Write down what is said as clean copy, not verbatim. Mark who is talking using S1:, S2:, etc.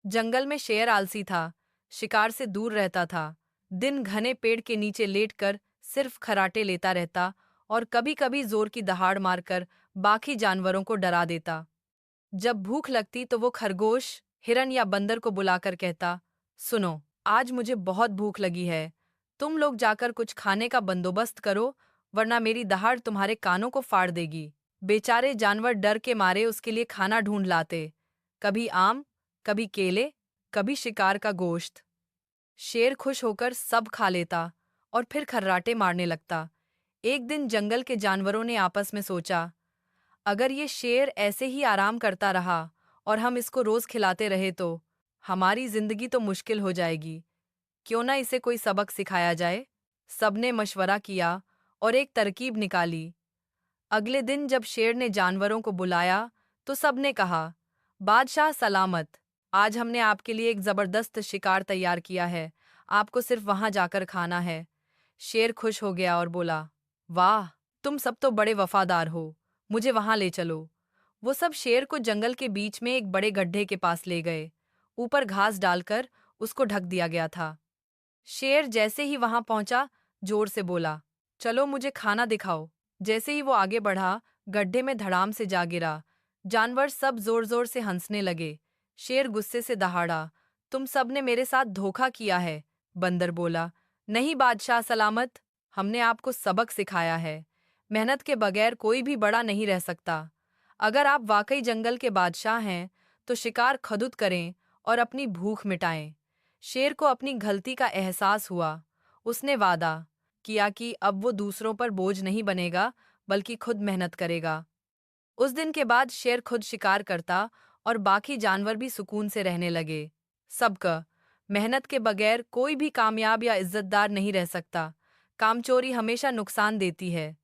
S1: जंगल में शेर आलसी था, शिकार से दूर रहता था। दिन घने पेड़ के नीचे लेटकर सिर्फ खर्राटे लेता रहता और कभी-कभी जोर की दहाड़ मारकर बाकी जानवरों को डरा देता। जब भूख लगती तो वो खरगोश, हिरन या बंदर को बुलाकर कहता, सुनो, आज मुझे बहुत भूख लगी है। तुम लोग जाकर कुछ खाने का बंदोबस्त करो, वरना मेरी दहाड़ तुम्हारे कानों को फाड़ देगी। बेचारे जानवर डर के मारे उसके लिए खाना ढूंढ लाते। कभी आम, कभी केले, कभी शिकार का गोश्त। शेर खुश होकर सब खा लेता और फिर खर्राटे मारने लगता। एक दिन जंगल के जानवरों ने आपस में सोचा, अगर ये शेर ऐसे ही आराम करता रहा और हम इसको रोज खिलाते रहे तो हमारी जिंदगी तो मुश्किल हो जाएगी। क्यों ना इसे कोई सबक सिखाया जाए। सबने मशवरा किया और एक तरकीब निकाली। अगले दिन जब शेर ने जानवरों को बुलाया तो सबने कहा, बादशाह सलामत, आज हमने आपके लिए एक जबरदस्त शिकार तैयार किया है। आपको सिर्फ वहां जाकर खाना है। शेर खुश हो गया और बोला, वाह, तुम सब तो बड़े वफादार हो, मुझे वहां ले चलो। वो सब शेर को जंगल के बीच में एक बड़े गड्ढे के पास ले गए। ऊपर घास डालकर उसको ढक दिया गया था। शेर जैसे ही वहां पहुंचा, जोर से बोला, चलो मुझे खाना दिखाओ। जैसे ही वो आगे बढ़ा, गड्ढे में धड़ाम से जा गिरा। जानवर सब जोर जोर से हंसने लगे। शेर गुस्से से दहाड़ा, तुम सब ने मेरे साथ धोखा किया है। बंदर बोला, नहीं बादशाह सलामत, हमने आपको सबक सिखाया है। मेहनत के बगैर कोई भी बड़ा नहीं रह सकता। अगर आप वाकई जंगल के बादशाह हैं, तो शिकार खुद करें और अपनी भूख मिटाएं। शेर को अपनी गलती का एहसास हुआ। उसने वादा किया कि अब वो दूसरों पर बोझ नहीं बनेगा, बल्कि खुद मेहनत करेगा। उस दिन के बाद शेर खुद शिकार करता और बाकी जानवर भी सुकून से रहने लगे। सबका मेहनत के बगैर कोई भी कामयाब या इज्जतदार नहीं रह सकता। कामचोरी हमेशा नुकसान देती है।